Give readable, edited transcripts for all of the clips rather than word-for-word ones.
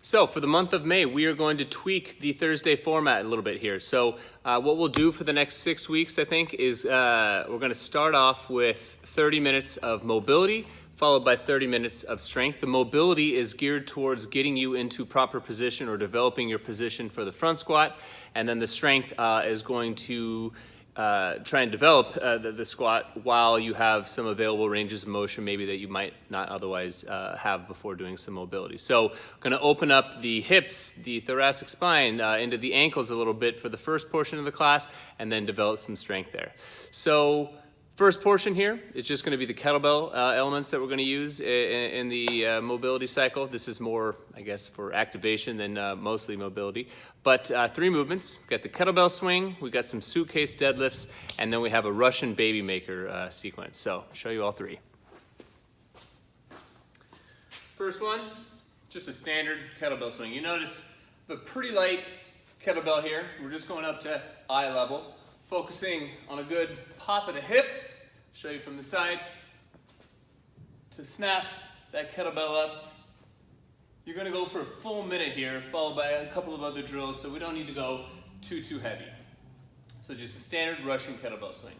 So for the month of May, we are going to tweak the Thursday format a little bit here. So what we'll do for the next 6 weeks, I think, is we're going to start off with 30 minutes of mobility, followed by 30 minutes of strength. The mobility is geared towards getting you into proper position or developing your position for the front squat. And then the strength is going to try and develop the squat while you have some available ranges of motion maybe that you might not otherwise have before doing some mobility. So I'm going to open up the hips, the thoracic spine, into the ankles a little bit for the first portion of the class, and then develop some strength there. So first portion here is just going to be the kettlebell elements that we're going to use in the mobility cycle. This is more, I guess, for activation than mostly mobility. But 3 movements. We've got the kettlebell swing, we've got some suitcase deadlifts, and then we have a Russian baby maker sequence. So I'll show you all 3. First one, just a standard kettlebell swing. You notice the pretty light kettlebell here. We're just going up to eye level, focusing on a good pop of the hips, show you from the side, to snap that kettlebell up. You're going to go for a full minute here, followed by a couple of other drills, so we don't need to go too heavy. So just a standard Russian kettlebell swing.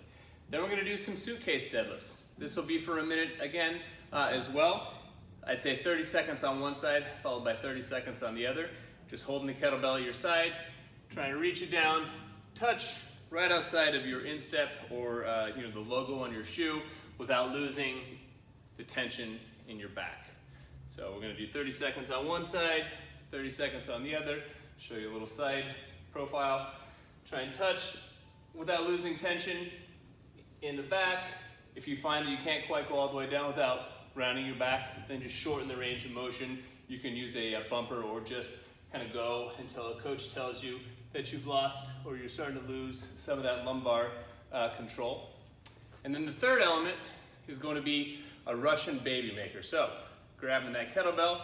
Then we're going to do some suitcase deadlifts. This will be for a minute again as well. I'd say 30 seconds on one side, followed by 30 seconds on the other. Just holding the kettlebell at your side, trying to reach it down, touch right outside of your instep or the logo on your shoe without losing the tension in your back. So we're going to do 30 seconds on one side, 30 seconds on the other. Show you a little side profile. Try and touch without losing tension in the back. If you find that you can't quite go all the way down without rounding your back, then just shorten the range of motion. You can use a bumper or just kind of go until a coach tells you that you've lost or you're starting to lose some of that lumbar control. And then the third element is going to be a Russian baby maker. So grabbing that kettlebell,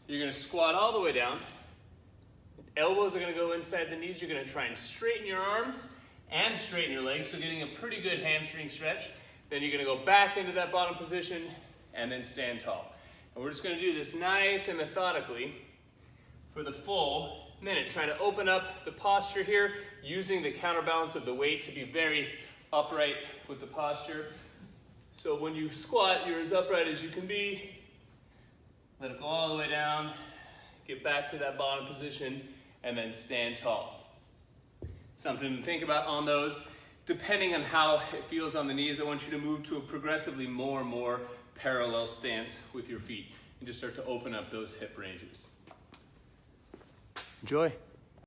you're going to squat all the way down. Elbows are going to go inside the knees. You're going to try and straighten your arms and straighten your legs, so getting a pretty good hamstring stretch. Then you're going to go back into that bottom position and then stand tall. And we're just going to do this nice and methodically for the full minute, trying to open up the posture here, using the counterbalance of the weight to be very upright with the posture. So when you squat, you're as upright as you can be. Let it go all the way down, get back to that bottom position, and then stand tall. Something to think about on those. Depending on how it feels on the knees, I want you to move to a progressively more and more parallel stance with your feet and just start to open up those hip ranges. Enjoy.